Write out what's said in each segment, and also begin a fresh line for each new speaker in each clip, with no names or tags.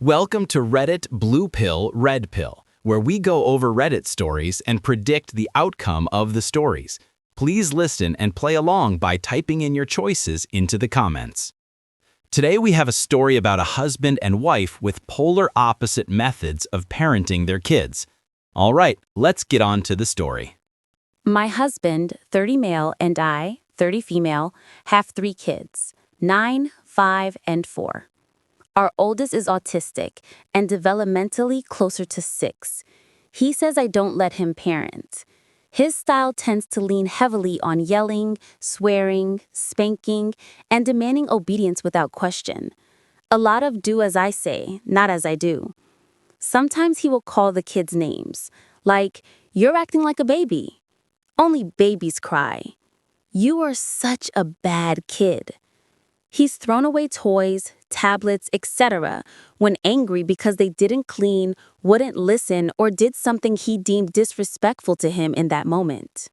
Welcome to Reddit Blue Pill, Red Pill, where we go over Reddit stories and predict the outcome of the stories. Please listen and play along by typing in your choices into the comments. Today we have a story about a husband and wife with polar opposite methods of parenting their kids. All right, let's get on to the story.
My husband, 30 male, and I, 30 female, have 3 kids, 9, 5, and 4. Our oldest is autistic and developmentally closer to 6. He says I don't let him parent. His style tends to lean heavily on yelling, swearing, spanking, and demanding obedience without question. A lot of do as I say, not as I do. Sometimes he will call the kids names, like, "You're acting like a baby." Only babies cry. "You are such a bad kid." He's thrown away toys, tablets, etc. when angry because they didn't clean, wouldn't listen, or did something he deemed disrespectful to him in that moment.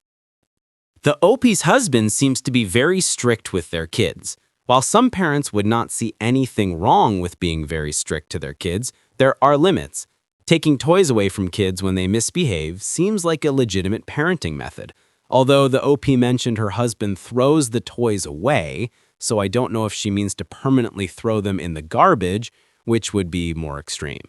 The OP's husband seems to be very strict with their kids. While some parents would not see anything wrong with being very strict to their kids, there are limits. Taking toys away from kids when they misbehave seems like a legitimate parenting method. Although the OP mentioned her husband throws the toys away, so I don't know if she means to permanently throw them in the garbage, which would be more extreme.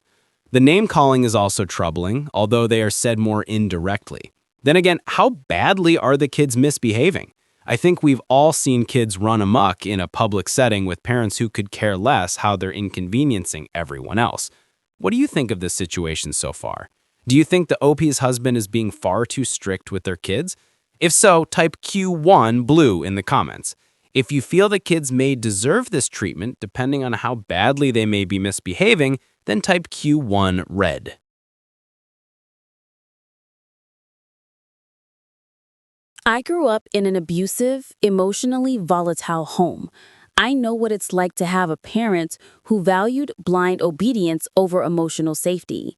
The name-calling is also troubling, although they are said more indirectly. Then again, how badly are the kids misbehaving? I think we've all seen kids run amok in a public setting with parents who could care less how they're inconveniencing everyone else. What do you think of this situation so far? Do you think the OP's husband is being far too strict with their kids? If so, type Q1 blue in the comments. If you feel the kids may deserve this treatment, depending on how badly they may be misbehaving, then type Q1 red.
I grew up in an abusive, emotionally volatile home. I know what it's like to have a parent who valued blind obedience over emotional safety.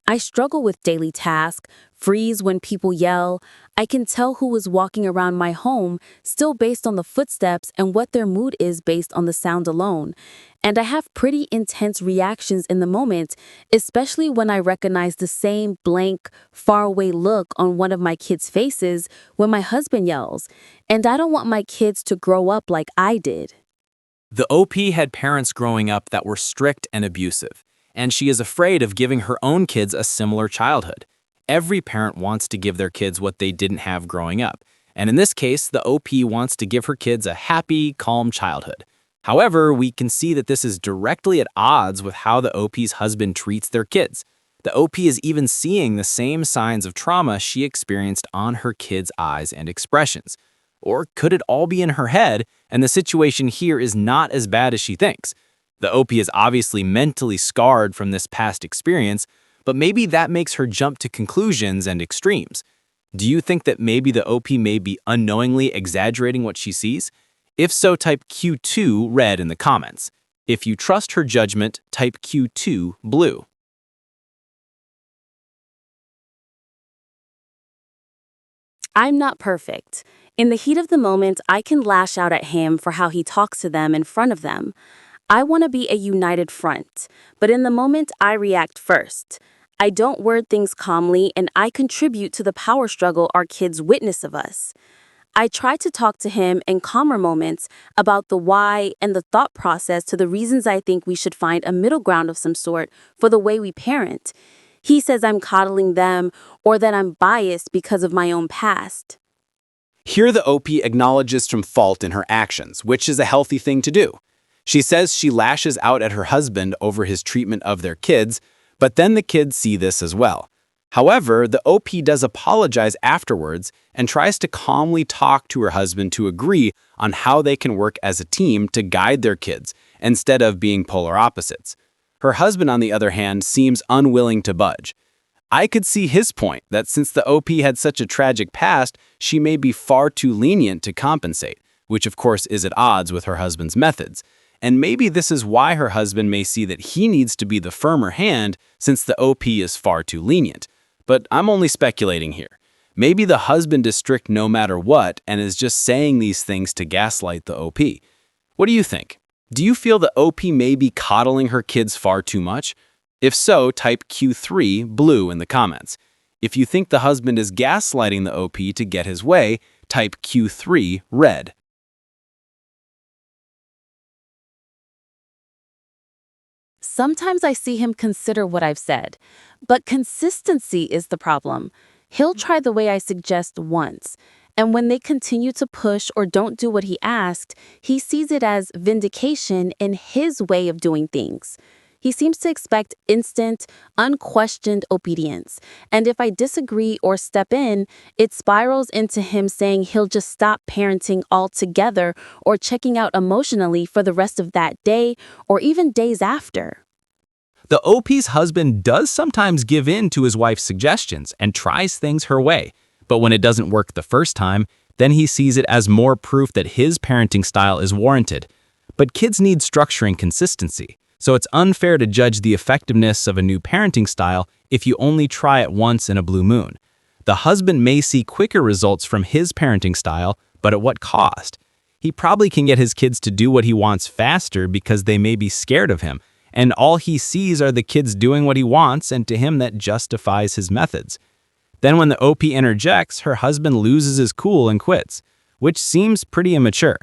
I struggle with daily tasks, freeze when people yell. I can tell who is walking around my home still based on the footsteps and what their mood is based on the sound alone. And I have pretty intense reactions in the moment, especially when I recognize the same blank, faraway look on one of my kids' faces when my husband yells. And I don't want my kids to grow up like I did.
The OP had parents growing up that were strict and abusive, and she is afraid of giving her own kids a similar childhood. Every parent wants to give their kids what they didn't have growing up, and in this case, the OP wants to give her kids a happy, calm childhood. However, we can see that this is directly at odds with how the OP's husband treats their kids. The OP is even seeing the same signs of trauma she experienced on her kids' eyes and expressions. Or could it all be in her head, and the situation here is not as bad as she thinks? The OP is obviously mentally scarred from this past experience, but maybe that makes her jump to conclusions and extremes. Do you think that maybe the OP may be unknowingly exaggerating what she sees? If so, type Q2 red in the comments. If you trust her judgment, type Q2 blue.
I'm not perfect. In the heat of the moment, I can lash out at him for how he talks to them in front of them. I want to be a united front, but in the moment, I react first. I don't word things calmly, and I contribute to the power struggle our kids witness of us. I try to talk to him in calmer moments about the why and the thought process to the reasons I think we should find a middle ground of some sort for the way we parent. He says I'm coddling them or that I'm biased because of my own past.
Here the OP acknowledges some fault in her actions, which is a healthy thing to do. She says she lashes out at her husband over his treatment of their kids, but then the kids see this as well. However, the OP does apologize afterwards and tries to calmly talk to her husband to agree on how they can work as a team to guide their kids, instead of being polar opposites. Her husband, on the other hand, seems unwilling to budge. I could see his point that since the OP had such a tragic past, she may be far too lenient to compensate, which of course is at odds with her husband's methods. And maybe this is why her husband may see that he needs to be the firmer hand since the OP is far too lenient. But I'm only speculating here. Maybe the husband is strict no matter what and is just saying these things to gaslight the OP. What do you think? Do you feel the OP may be coddling her kids far too much? If so, type Q3, blue, in the comments. If you think the husband is gaslighting the OP to get his way, type Q3, red.
Sometimes I see him consider what I've said, but consistency is the problem. He'll try the way I suggest once, and when they continue to push or don't do what he asked, he sees it as vindication in his way of doing things. He seems to expect instant, unquestioned obedience, and if I disagree or step in, it spirals into him saying he'll just stop parenting altogether or checking out emotionally for the rest of that day or even days after.
The OP's husband does sometimes give in to his wife's suggestions and tries things her way, but when it doesn't work the first time, then he sees it as more proof that his parenting style is warranted. But kids need structure and consistency, so it's unfair to judge the effectiveness of a new parenting style if you only try it once in a blue moon. The husband may see quicker results from his parenting style, but at what cost? He probably can get his kids to do what he wants faster because they may be scared of him, and all he sees are the kids doing what he wants, and to him that justifies his methods. Then when the OP interjects, her husband loses his cool and quits, which seems pretty immature.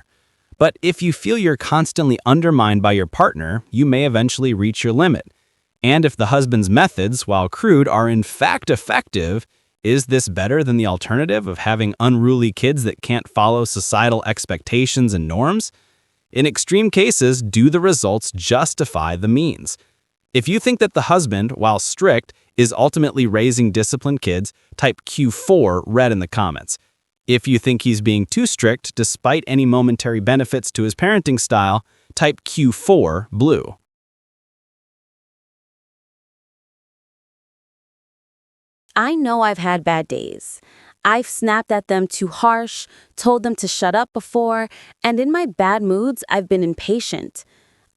But if you feel you're constantly undermined by your partner, you may eventually reach your limit. And if the husband's methods, while crude, are in fact effective, is this better than the alternative of having unruly kids that can't follow societal expectations and norms? In extreme cases, do the results justify the means? If you think that the husband, while strict, is ultimately raising disciplined kids, type Q4, red, in the comments. If you think he's being too strict despite any momentary benefits to his parenting style, type Q4, blue.
I know I've had bad days. I've snapped at them too harsh, told them to shut up before, and in my bad moods, I've been impatient.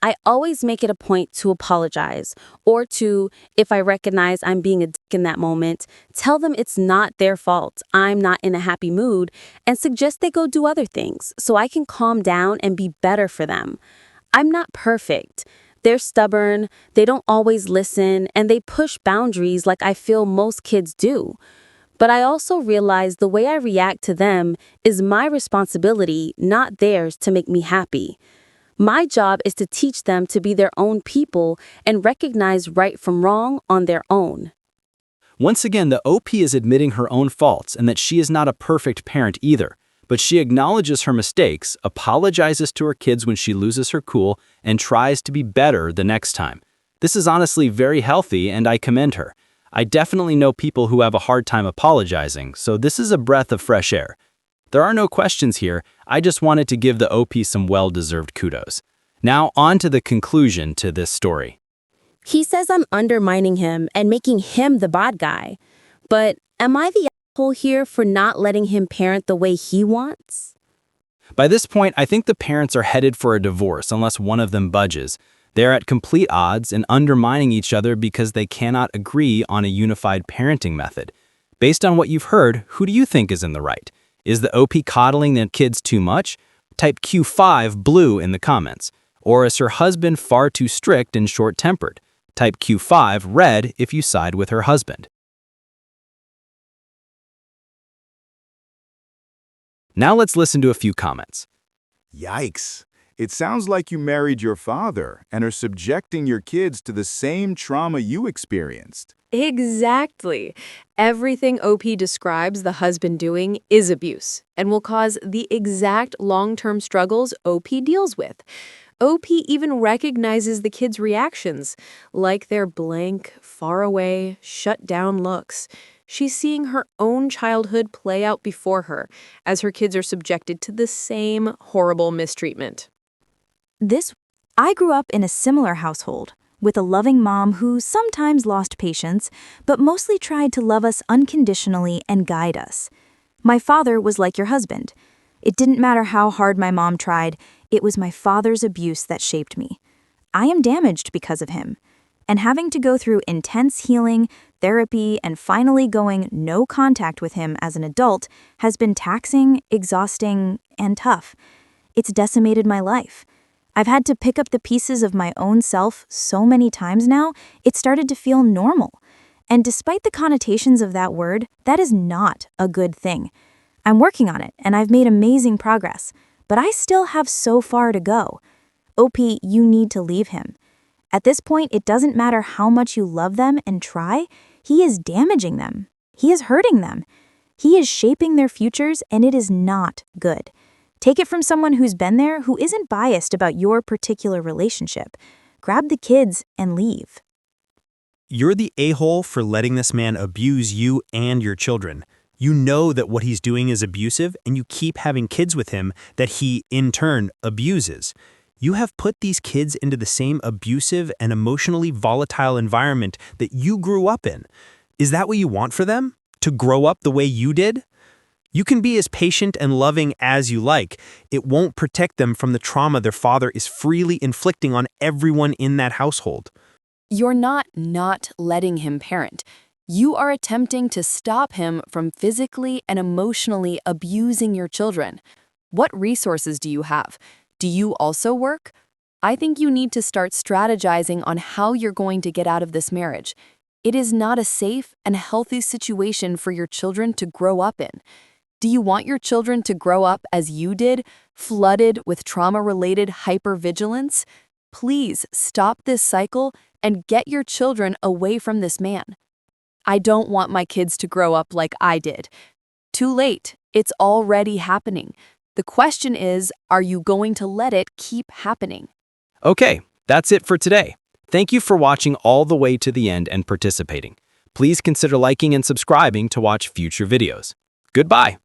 I always make it a point to apologize, or to, if I recognize I'm being a dick in that moment, tell them it's not their fault, I'm not in a happy mood, and suggest they go do other things so I can calm down and be better for them. I'm not perfect. They're stubborn, they don't always listen, and they push boundaries like I feel most kids do. But I also realize the way I react to them is my responsibility, not theirs, to make me happy. My job is to teach them to be their own people and recognize right from wrong on their own.
Once again, the OP is admitting her own faults and that she is not a perfect parent either, but she acknowledges her mistakes, apologizes to her kids when she loses her cool, and tries to be better the next time. This is honestly very healthy, and I commend her. I definitely know people who have a hard time apologizing, so this is a breath of fresh air. There are no questions here, I just wanted to give the OP some well-deserved kudos. Now on to the conclusion to this story.
He says I'm undermining him and making him the bad guy. But am I the asshole here for not letting him parent the way he wants?
By this point, I think the parents are headed for a divorce unless one of them budges. They're at complete odds and undermining each other because they cannot agree on a unified parenting method. Based on what you've heard, who do you think is in the right? Is the OP coddling the kids too much? Type Q5, blue, in the comments. Or is her husband far too strict and short-tempered? Type Q5, red, if you side with her husband. Now let's listen to a few comments.
Yikes. It sounds like you married your father and are subjecting your kids to the same trauma you experienced.
Exactly. Everything OP describes the husband doing is abuse and will cause the exact long-term struggles OP deals with. OP even recognizes the kids' reactions, like their blank, far away, shut down looks. She's seeing her own childhood play out before her as her kids are subjected to the same horrible mistreatment.
I grew up in a similar household, with a loving mom who sometimes lost patience, but mostly tried to love us unconditionally and guide us. My father was like your husband. It didn't matter how hard my mom tried, it was my father's abuse that shaped me. I am damaged because of him. And having to go through intense healing, therapy, and finally going no contact with him as an adult has been taxing, exhausting, and tough. It's decimated my life. I've had to pick up the pieces of my own self so many times now, it started to feel normal. And despite the connotations of that word, that is not a good thing. I'm working on it, and I've made amazing progress, but I still have so far to go. OP, you need to leave him. At this point, it doesn't matter how much you love them and try, he is damaging them. He is hurting them. He is shaping their futures, and it is not good. Take it from someone who's been there, who isn't biased about your particular relationship. Grab the kids and leave.
You're the a-hole for letting this man abuse you and your children. You know that what he's doing is abusive, and you keep having kids with him that he, in turn, abuses. You have put these kids into the same abusive and emotionally volatile environment that you grew up in. Is that what you want for them? To grow up the way you did? You can be as patient and loving as you like. It won't protect them from the trauma their father is freely inflicting on everyone in that household.
You're not letting him parent. You are attempting to stop him from physically and emotionally abusing your children. What resources do you have? Do you also work? I think you need to start strategizing on how you're going to get out of this marriage. It is not a safe and healthy situation for your children to grow up in. Do you want your children to grow up as you did, flooded with trauma-related hypervigilance? Please stop this cycle and get your children away from this man. I don't want my kids to grow up like I did. Too late. It's already happening. The question is, are you going to let it keep happening?
Okay, that's it for today. Thank you for watching all the way to the end and participating. Please consider liking and subscribing to watch future videos. Goodbye.